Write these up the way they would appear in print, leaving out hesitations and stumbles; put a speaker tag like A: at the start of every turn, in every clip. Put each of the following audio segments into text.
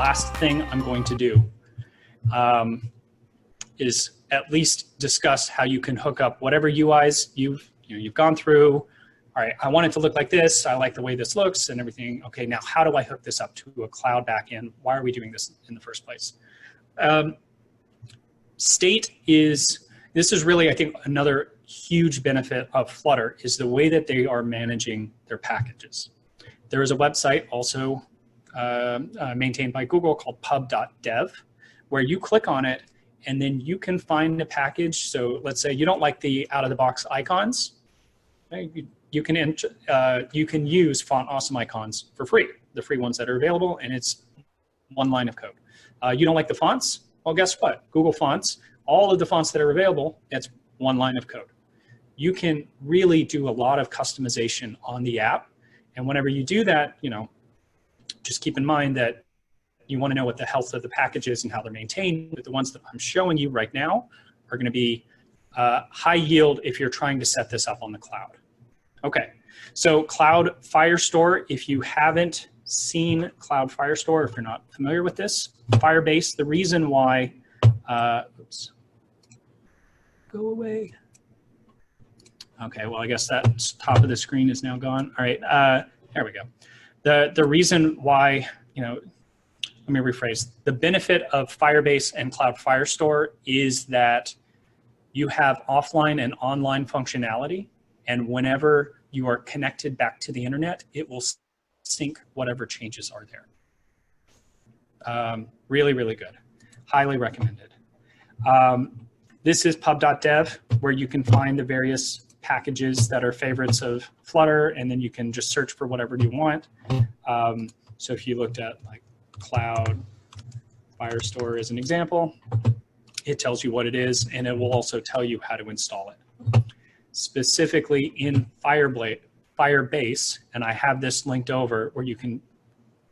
A: last thing I'm going to do is at least discuss how you can hook up whatever UIs you've gone through. All right, I want it to look like this. I like the way this looks and everything. Okay, now how do I hook this up to a cloud backend? Why are we doing this in the first place? This is really, I think, another huge benefit of Flutter is the way that they are managing their packages. There is a website also maintained by Google called Pub.dev, where you click on it and then you can find a package. So let's say you don't like the out-of-the-box icons. You can use Font Awesome icons for free, the free ones that are available, and it's one line of code. You don't like the fonts? Well, guess what? Google Fonts, all of the fonts that are available, it's one line of code. You can really do a lot of customization on the app, and whenever you do that, just keep in mind that you want to know what the health of the package is and how they're maintained. But the ones that I'm showing you right now are going to be high yield if you're trying to set this up on the cloud. Okay, so Cloud Firestore, if you haven't seen Cloud Firestore, if you're not familiar with this, Firebase, the reason why, oops, go away. Okay, well, I guess that top of the screen is now gone. All right, there we go. The reason why, let me rephrase. The benefit of Firebase and Cloud Firestore is that you have offline and online functionality, and whenever you are connected back to the internet, it will sync whatever changes are there. Really, really good. Highly recommended. This is pub.dev, where you can find the various packages that are favorites of Flutter, and then you can just search for whatever you want. So if you looked at like Cloud Firestore as an example, it tells you what it is, and it will also tell you how to install it. Specifically in Firebase, and I have this linked over where you can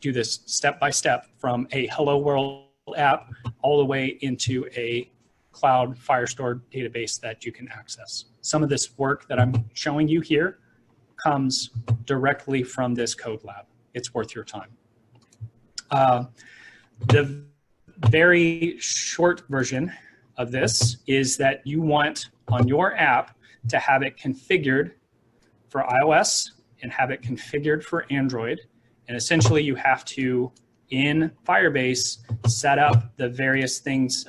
A: do this step by step from a Hello World app all the way into a Cloud Firestore database that you can access. Some of this work that I'm showing you here comes directly from this code lab. It's worth your time. The very short version of this is that you want on your app to have it configured for iOS and have it configured for Android. And essentially you have to, in Firebase, set up the various things.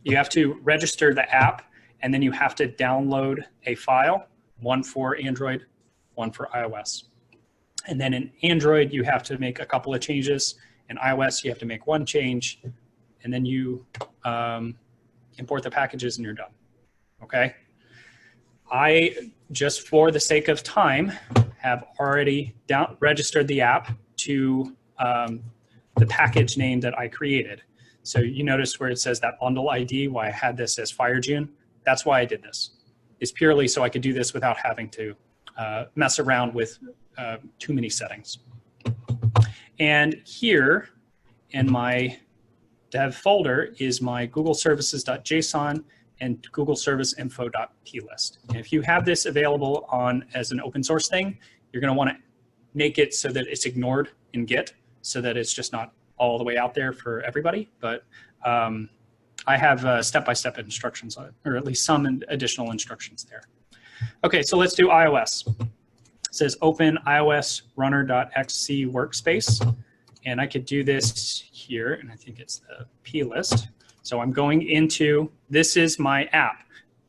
A: You have to register the app, and then you have to download a file, one for Android, one for iOS. And then in Android, you have to make a couple of changes. In iOS, you have to make one change, and then you import the packages and you're done. Okay? I, just for the sake of time, have already registered the app to the package name that I created. So you notice where it says that bundle ID, why I had this as FireJune. That's why I did this. It's purely so I could do this without having to mess around with too many settings. And here in my dev folder is my Google services.json and Google service info.plist. And if you have this available on as an open source thing, you're going to want to make it so that it's ignored in Git, so that it's just not all the way out there for everybody. But I have step-by-step instructions on it, or at least some additional instructions there. Okay, so let's do iOS. It says open iOS runner.xc workspace. And I could do this here, and I think it's the plist. So I'm going into, this is my app.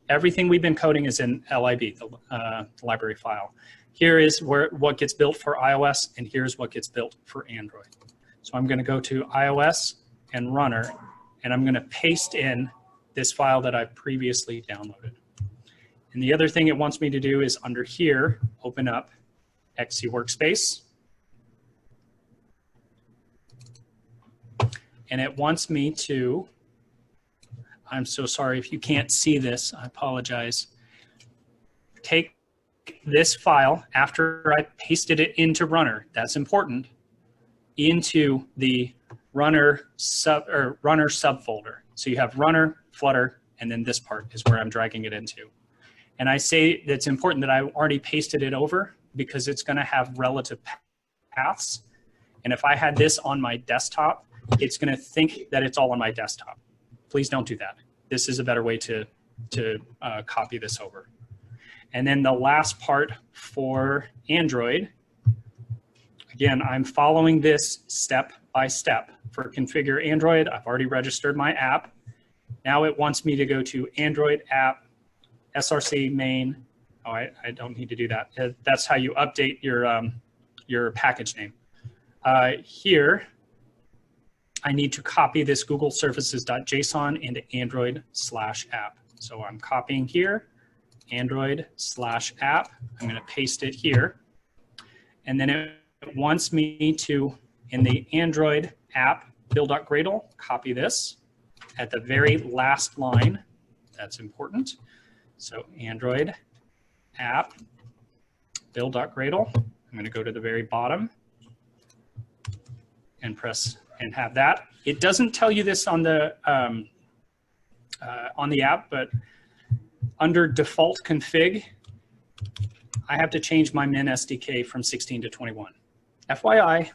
A: Everything we've been coding is in lib, the library file. Here is what gets built for iOS, and here's what gets built for Android. So I'm going to go to iOS and runner, and I'm going to paste in this file that I've previously downloaded. And the other thing it wants me to do is under here, open up XC Workspace. And it wants me to, I'm so sorry if you can't see this, I apologize. Take this file after I pasted it into runner, that's important, into the runner subfolder. So you have runner, Flutter, and then this part is where I'm dragging it into. And I say that's important that I already pasted it over because it's going to have relative paths. And if I had this on my desktop, it's going to think that it's all on my desktop. Please don't do that. This is a better way to copy this over. And then the last part for Android, again, I'm following this step by step. For configure Android, I've already registered my app. Now it wants me to go to Android app, src main. Oh, I don't need to do that. That's how you update your package name. Here, I need to copy this Google services.json into Android/app. So I'm copying here, Android/app. I'm going to paste it here. And then it wants me to, in the Android app build.gradle, copy this at the very last line. That's important. So Android app build.gradle. I'm going to go to the very bottom and press and have that. It doesn't tell you this on the app, but under default config, I have to change my min SDK from 16 to 21. FYI,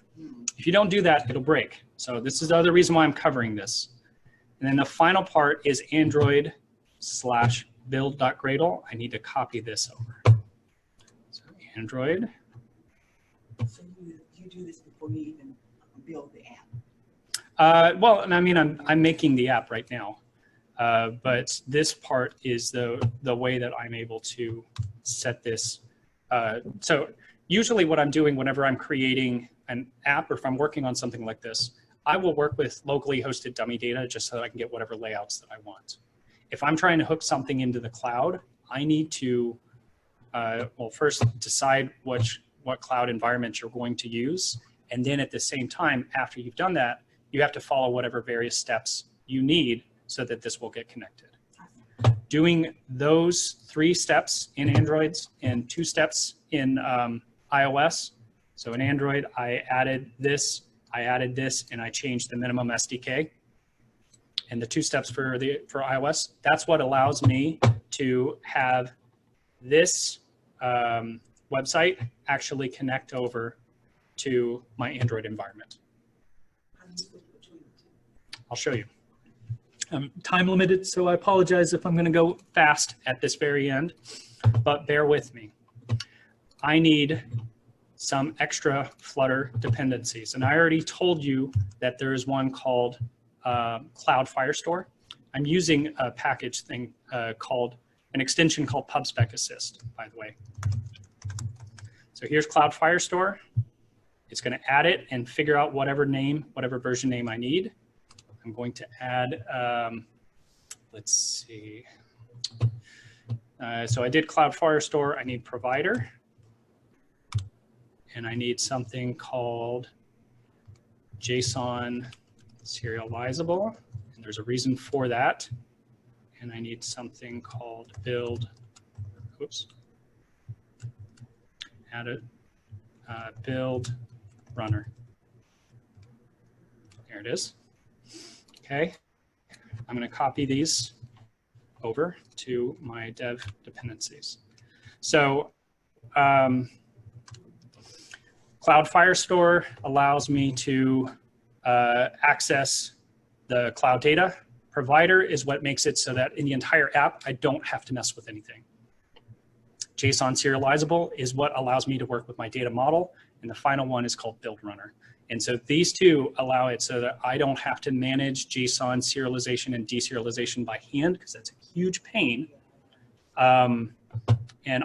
A: if you don't do that, it'll break. So this is the other reason why I'm covering this. And then the final part is Android/build.gradle. I need to copy this over. So Android.
B: So you do this before you even build the app?
A: Well, I mean, I'm making the app right now. But this part is the way that I'm able to set this. So usually what I'm doing whenever I'm creating an app or if I'm working on something like this, I will work with locally hosted dummy data just so that I can get whatever layouts that I want. If I'm trying to hook something into the cloud, I need to, well, first decide what cloud environment you're going to use. And then at the same time, after you've done that, you have to follow whatever various steps you need so that this will get connected. Doing those 3 steps in Androids and 2 steps in iOS. So in Android, I added this, and I changed the minimum SDK. And the 2 steps for iOS, that's what allows me to have this website actually connect over to my Android environment. I'll show you. I'm time limited, so I apologize if I'm going to go fast at this very end, but bear with me. I need some extra Flutter dependencies, and I already told you that there is one called Cloud Firestore. I'm using a package thing called an extension called PubSpec Assist, by the way. So here's Cloud Firestore. It's going to add it and figure out whatever version name I need. I'm going to add, let's see. So I did Cloud Firestore. I need provider. And I need something called JSON Serializable. And there's a reason for that. And I need something called build, oops. Add it, build runner. There it is. Okay, I'm going to copy these over to my dev dependencies. So Cloud Firestore allows me to access the cloud data. Provider is what makes it so that in the entire app, I don't have to mess with anything. JSON Serializable is what allows me to work with my data model. And the final one is called build runner. And so these 2 allow it so that I don't have to manage JSON serialization and deserialization by hand, because that's a huge pain. And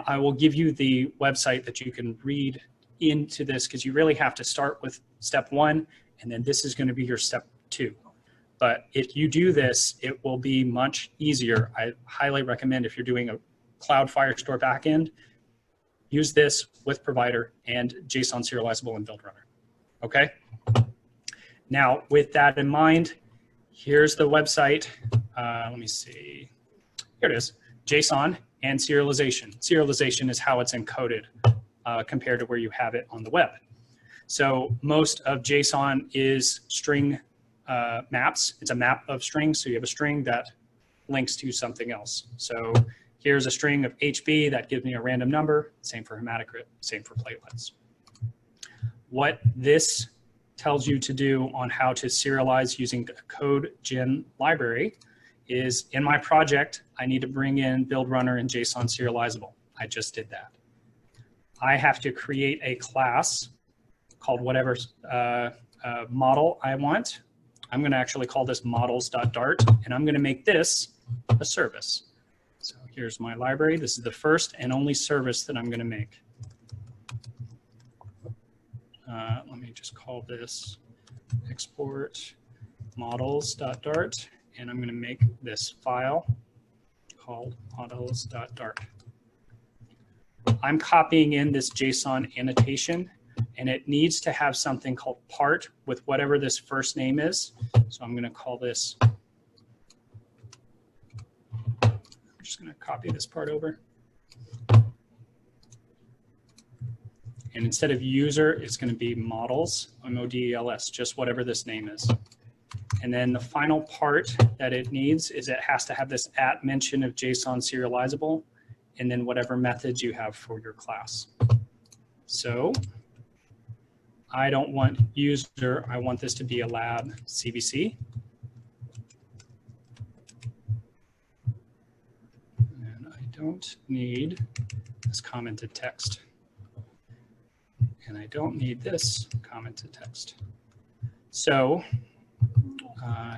A: I will give you the website that you can read into this, because you really have to start with step 1, and then this is going to be your step 2. But if you do this, it will be much easier. I highly recommend, if you're doing a Cloud Firestore backend, use this with provider and JSON serializable and build runner. Okay. Now, with that in mind, here's the website. Let me see. Here it is. JSON and serialization. Serialization is how it's encoded compared to where you have it on the web. So most of JSON is string maps. It's a map of strings. So you have a string that links to something else. So here's a string of HB that gives me a random number. Same for hematocrit, same for platelets. What this tells you to do on how to serialize using a code gen library is in my project, I need to bring in build runner and JSON serializable. I just did that. I have to create a class called whatever model I want. I'm going to actually call this models.dart, and I'm going to make this a service. So here's my library. This is the first and only service that I'm going to make. Let me just call this export models.dart, and I'm going to make this file called models.dart. I'm copying in this JSON annotation, and it needs to have something called part with whatever this first name is. So I'm going to call this, I'm just going to copy this part over. And instead of user, it's going to be models, M-O-D-E-L-S, just whatever this name is. And then the final part that it needs is it has to have this @ mention of JSON serializable, and then whatever methods you have for your class. So I don't want user, I want this to be a lab CBC. And I don't need this commented text. And I don't need this commented text. So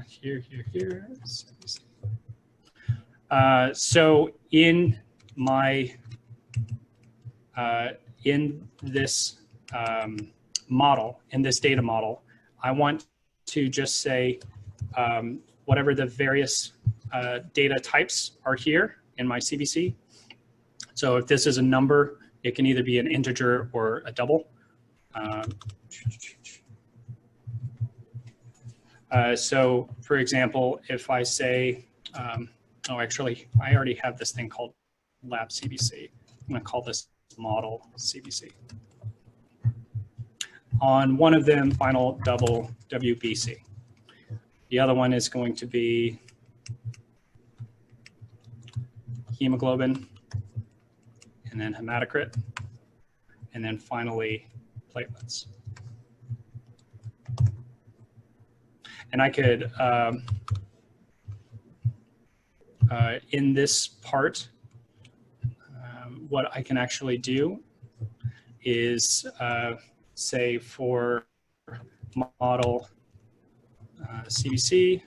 A: here. So in my in this model, in this data model, I want to just say whatever the various data types are here in my CBC. So if this is a number, it can either be an integer or a double. So for example, if I say, oh, actually, I already have this thing called lab CBC. I'm going to call this model CBC. On one of them, final double WBC. The other one is going to be hemoglobin, and then hematocrit, and then finally platelets. And I could, in this part, what I can actually do is say for model CBC,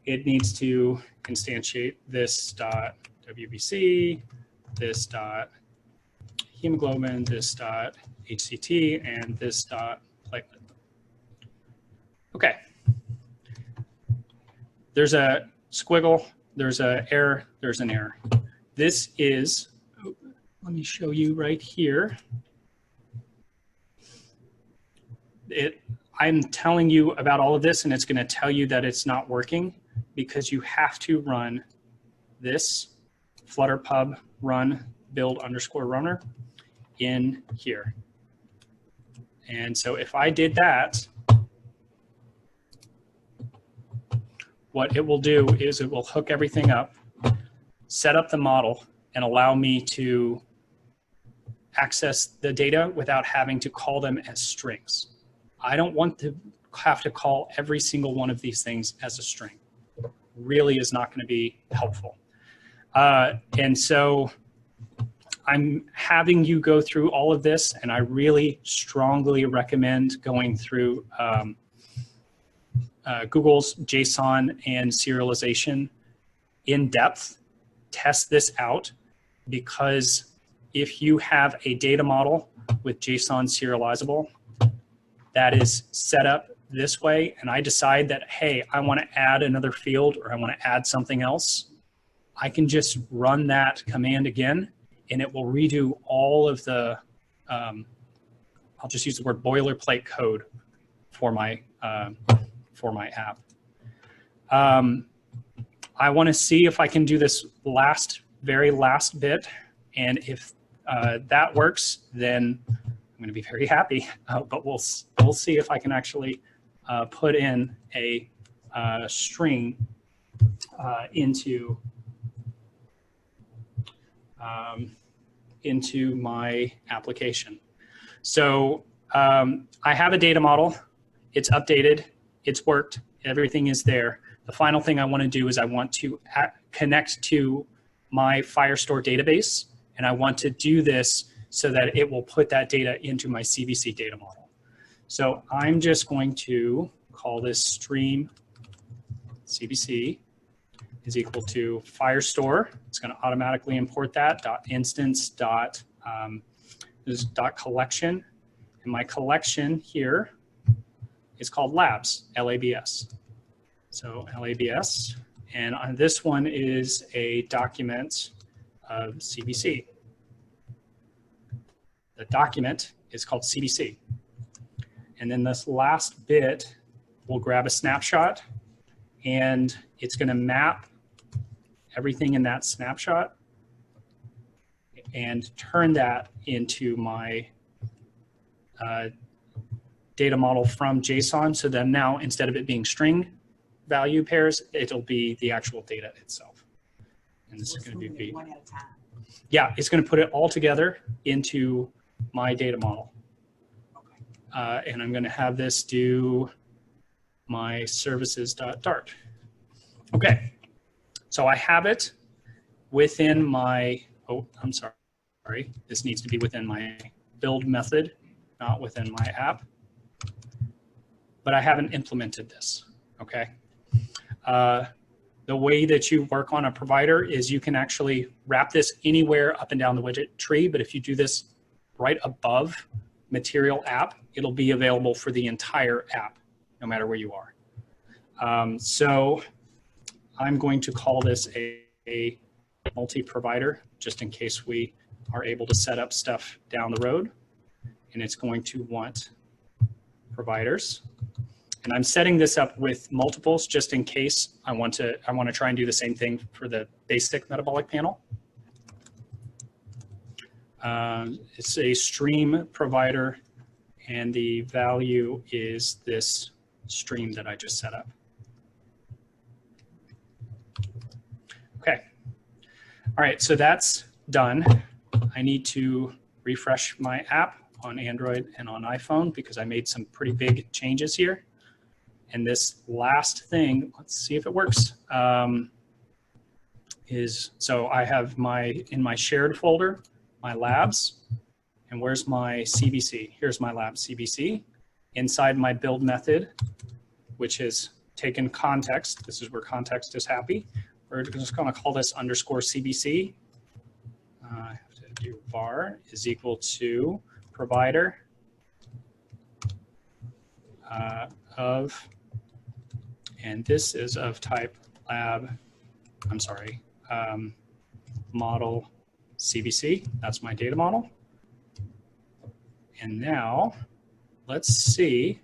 A: it needs to instantiate this dot WBC, this dot hemoglobin, this dot HCT, and this dot platelet. Okay. There's a squiggle, there's an error, there's an error. This is, oh, let me show you right here. I'm telling you about all of this, and it's going to tell you that it's not working because you have to run this Flutter pub run build underscore runner in here. And so if I did that, what it will do is it will hook everything up, set up the model, and allow me to access the data without having to call them as strings. I don't want to have to call every single one of these things as a string. It really is not going to be helpful. And so I'm having you go through all of this, and I really strongly recommend going through Google's JSON and serialization in depth. Test this out, because if you have a data model with JSON serializable that is set up this way, and I decide that, hey, I want to add another field or I want to add something else, I can just run that command again, and it will redo all of the, I'll just use the word boilerplate code for my app. I want to see if I can do this very last bit, and if that works, then I'm going to be very happy. But we'll see if I can actually put in a string into my application. So I have a data model. it's updated, it's worked, everything is there. The final thing I want to do is I want to connect to my Firestore database, and I want to do this so that it will put that data into my CBC data model. So I'm just going to call this stream CBC is equal to Firestore. It's going to automatically import that .instance dot collection, and my collection here is called labs, LABS. So LABS, and on this one is a document of CBC. The document is called CBC. And then this last bit, we'll grab a snapshot, and it's going to map everything in that snapshot and turn that into my data model from JSON. So then now, instead of it being string value pairs, it'll be the actual data itself. And this is going to be
B: one at a time.
A: Yeah, it's going to put it all together into my data model.
B: Okay.
A: And I'm going to have this do my services.dart. Okay, so I have it within my, oh, I'm sorry. This needs to be within my build method, not within my app. But I haven't implemented this, okay? The way that you work on a provider is you can actually wrap this anywhere up and down the widget tree, but if you do this right above material app, it'll be available for the entire app, no matter where you are. So I'm going to call this a multi-provider, just in case we are able to set up stuff down the road. And it's going to want providers. And I'm setting this up with multiples just in case I want to try and do the same thing for the basic metabolic panel. It's a stream provider, and the value is this stream that I just set up. Okay. All right, so that's done. I need to refresh my app on Android and on iPhone because I made some pretty big changes here. And this last thing, let's see if it works, so I have in my shared folder, my labs, and where's my CBC? Here's my lab CBC. Inside my build method, which is taken context, this is where context is happy. We're just gonna call this _CBC. I have to do var is equal to provider of, and this is of type lab, I'm sorry, model CBC. That's my data model. And now let's see.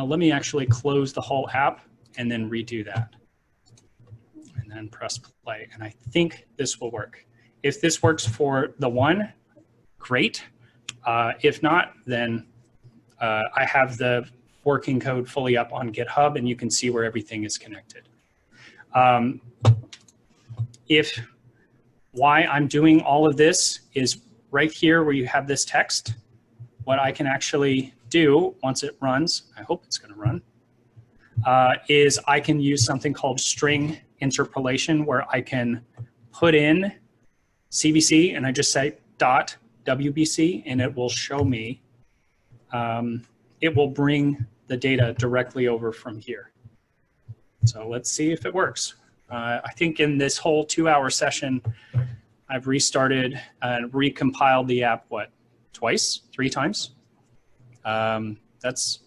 A: Let me actually close the whole app and then redo that. And then press play. And I think this will work. If this works for the one, great. If not, then I have the working code fully up on GitHub, and you can see where everything is connected. Why I'm doing all of this is right here where you have this text. What I can actually do once it runs, I hope it's going to run, is I can use something called string interpolation, where I can put in CBC and I just say .wbc, and it will show me, it will bring the data directly over from here. So let's see if it works. I think in this whole 2-hour session, I've restarted and recompiled the app, what, twice, 3 times? That's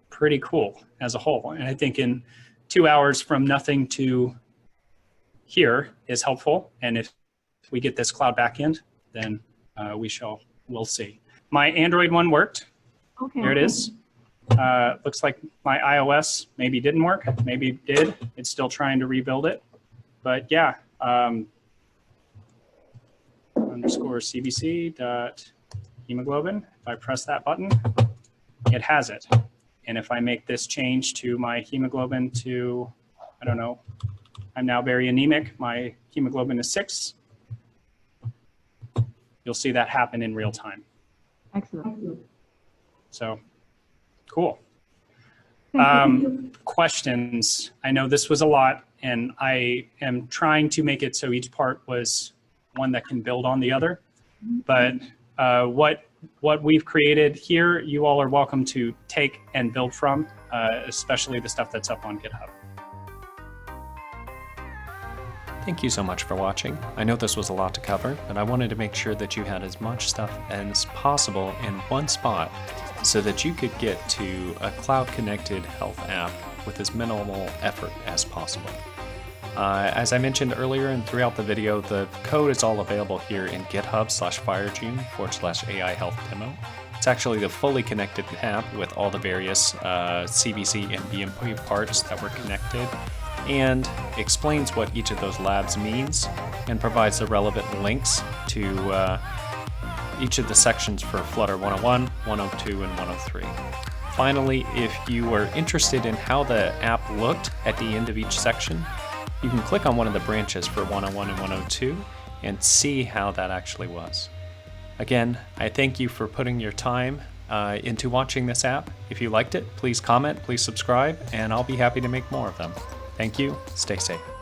A: pretty cool as a whole. And I think in 2 hours from nothing to here is helpful. And if we get this cloud backend, then we'll see. My Android one worked. Okay. There it is. Looks like my iOS maybe didn't work, maybe it did. It's still trying to rebuild it. But yeah, _CBC dot hemoglobin. If I press that button, it has it. And if I make this change to my hemoglobin to, I don't know, I'm now very anemic. My hemoglobin is 6. You'll see that happen in real time.
C: Excellent.
A: So cool.
C: Thank you.
A: Questions? I know this was a lot, and I am trying to make it so each part was one that can build on the other. But what we've created here, you all are welcome to take and build from, especially the stuff that's up on GitHub.
D: Thank you so much for watching. I know this was a lot to cover, but I wanted to make sure that you had as much stuff as possible in one spot so that you could get to a cloud-connected health app with as minimal effort as possible. As I mentioned earlier and throughout the video, the code is all available here in GitHub/FireJune/AI Health Demo. It's actually the fully connected app with all the various CBC and BMP parts that were connected, and explains what each of those labs means and provides the relevant links to each of the sections for Flutter 101, 102, and 103. Finally, if you were interested in how the app looked at the end of each section, you can click on one of the branches for 101 and 102 and see how that actually was. Again, I thank you for putting your time into watching this app. If you liked it, please comment, please subscribe, and I'll be happy to make more of them. Thank you. Stay safe.